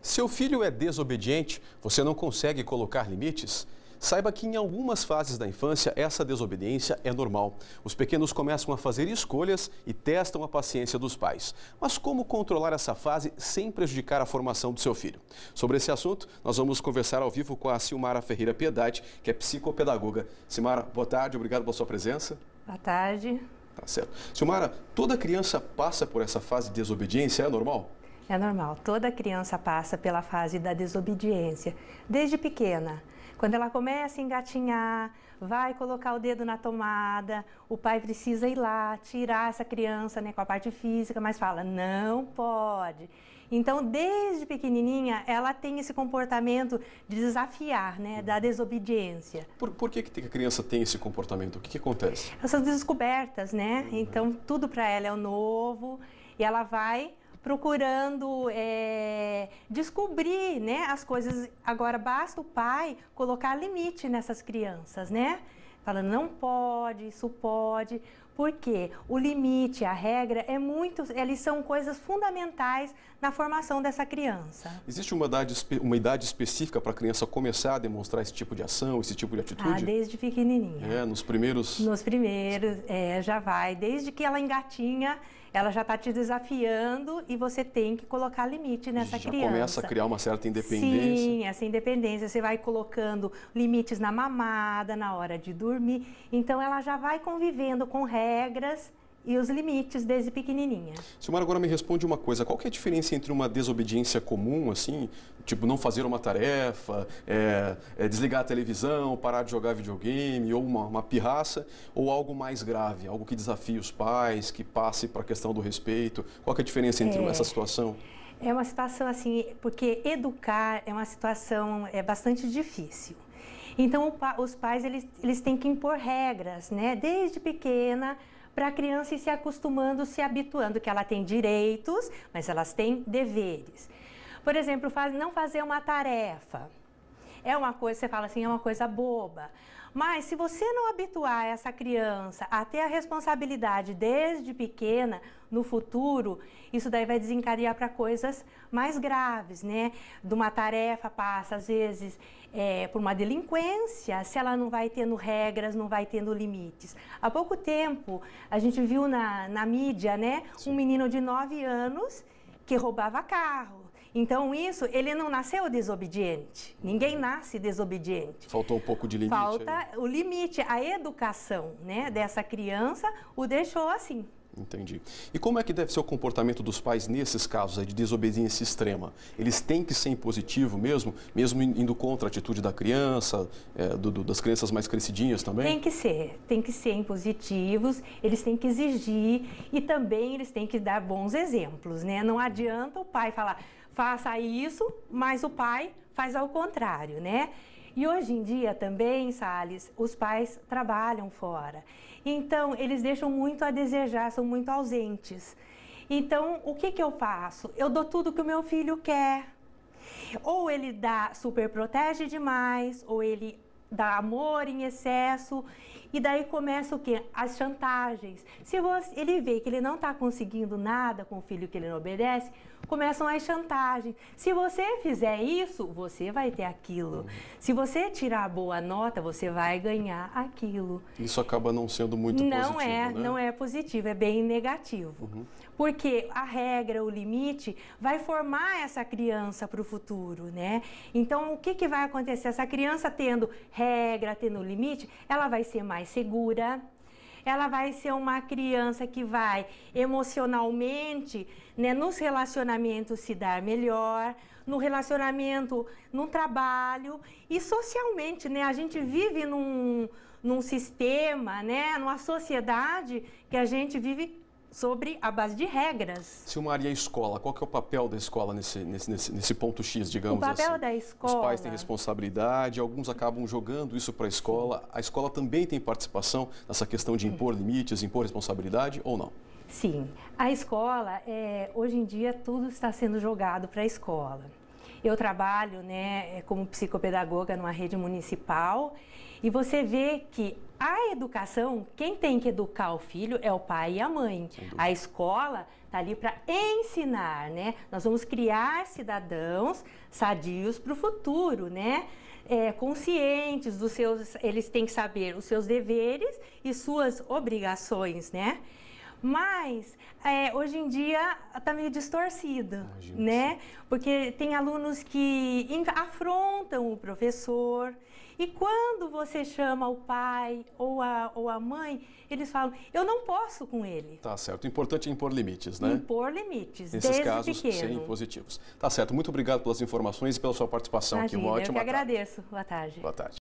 Seu filho é desobediente, você não consegue colocar limites? Saiba que em algumas fases da infância essa desobediência é normal. Os pequenos começam a fazer escolhas e testam a paciência dos pais. Mas como controlar essa fase sem prejudicar a formação do seu filho? Sobre esse assunto, nós vamos conversar ao vivo com a Silmara Ferreira Piedade, que é psicopedagoga. Silmara, boa tarde, obrigado pela sua presença. Boa tarde. Tá certo. Silmara, toda criança passa por essa fase de desobediência, é normal? É normal, toda criança passa pela fase da desobediência, desde pequena. Quando ela começa a engatinhar, vai colocar o dedo na tomada, o pai precisa ir lá, tirar essa criança, né, com a parte física, mas fala, não pode. Então, desde pequenininha, ela tem esse comportamento de desafiar, né, da desobediência. Por que a criança tem esse comportamento? O que acontece? Essas descobertas, né? Então, tudo para ela é o novo e ela vai procurando descobrir, né, as coisas. Agora, basta o pai colocar limite nessas crianças, né? Falando, não pode, isso pode, porque o limite, a regra, eles são coisas fundamentais na formação dessa criança. Existe uma idade específica para a criança começar a demonstrar esse tipo de ação, esse tipo de atitude? Desde pequenininha. Nos primeiros... Nos primeiros, já vai. Desde que ela engatinha, ela já está te desafiando e você tem que colocar limite nessa criança. Já começa a criar uma certa independência. Sim, essa independência. Você vai colocando limites na mamada, na hora de dormir. Então, ela já vai convivendo com regras e os limites desde pequenininha. Silmara, agora me responde uma coisa. Qual que é a diferença entre uma desobediência comum, assim, tipo não fazer uma tarefa, desligar a televisão, parar de jogar videogame, ou uma pirraça, ou algo mais grave, algo que desafie os pais, que passe para a questão do respeito? Qual que é a diferença entre essa situação? É uma situação assim, porque educar é uma situação bastante difícil. Então, os pais, eles têm que impor regras, né, desde pequena, para a criança ir se acostumando, se habituando, que ela tem direitos, mas elas têm deveres. Por exemplo, não fazer uma tarefa. É uma coisa, você fala assim, é uma coisa boba. Mas se você não habituar essa criança a ter a responsabilidade desde pequena, no futuro, isso daí vai desencadear para coisas mais graves, né? De uma tarefa passa, às vezes, por uma delinquência, se ela não vai tendo regras, não vai tendo limites. Há pouco tempo, a gente viu na mídia, né? Um menino de 9 anos que roubava carro. Então, ele não nasceu desobediente. Ninguém nasce desobediente. Faltou um pouco de limite. Falta o limite, a educação, né, dessa criança o deixou assim. Entendi. E como é que deve ser o comportamento dos pais nesses casos aí de desobediência extrema? Eles têm que ser impositivo mesmo indo contra a atitude da criança, das crianças mais crescidinhas também? Tem que ser impositivos, eles têm que exigir e também eles têm que dar bons exemplos, né? Não adianta o pai falar, faça isso, mas o pai faz ao contrário, né? E hoje em dia também, Salles, os pais trabalham fora. Então, eles deixam muito a desejar, são muito ausentes. Então, o que eu faço? Eu dou tudo que o meu filho quer. Ou ele super protege demais, ou ele dá amor em excesso, e daí começa o quê? As chantagens. Se ele vê que ele não está conseguindo nada com o filho que ele não obedece, começam as chantagens. Se você fizer isso, você vai ter aquilo. Se você tirar a boa nota, você vai ganhar aquilo. Isso acaba não sendo muito positivo, né? Não é positivo, é bem negativo. Porque a regra, o limite, vai formar essa criança para o futuro, né? Então, o que vai acontecer? Essa criança tendo regra, tendo limite, ela vai ser mais segura. Ela vai ser uma criança que vai emocionalmente, né, nos relacionamentos se dar melhor, no relacionamento, no trabalho e socialmente, né? A gente vive num sistema, né, numa sociedade que a gente vive sobre a base de regras. Silmara, e a escola? Qual que é o papel da escola nesse ponto X, digamos assim? O papel da escola... Os pais têm responsabilidade, alguns acabam jogando isso para a escola. A escola também tem participação nessa questão de impor limites, impor responsabilidade ou não? Sim. A escola, hoje em dia, tudo está sendo jogado para a escola. Eu trabalho, né, como psicopedagoga numa rede municipal e você vê que a educação, quem tem que educar o filho é o pai e a mãe. A escola está ali para ensinar, né? Nós vamos criar cidadãos sadios para o futuro, né? Conscientes dos seus, eles têm que saber os seus deveres e suas obrigações, né? Mas hoje em dia está meio distorcido, né? Porque tem alunos que afrontam o professor e quando você chama o pai ou a mãe, eles falam, eu não posso com ele. Tá certo. O importante é impor limites, né? Impor limites, nesses desde casos, pequeno. serem positivos. Tá certo. Muito obrigado pelas informações e pela sua participação aqui. Uma ótima tarde. Eu que agradeço. Boa tarde. Boa tarde.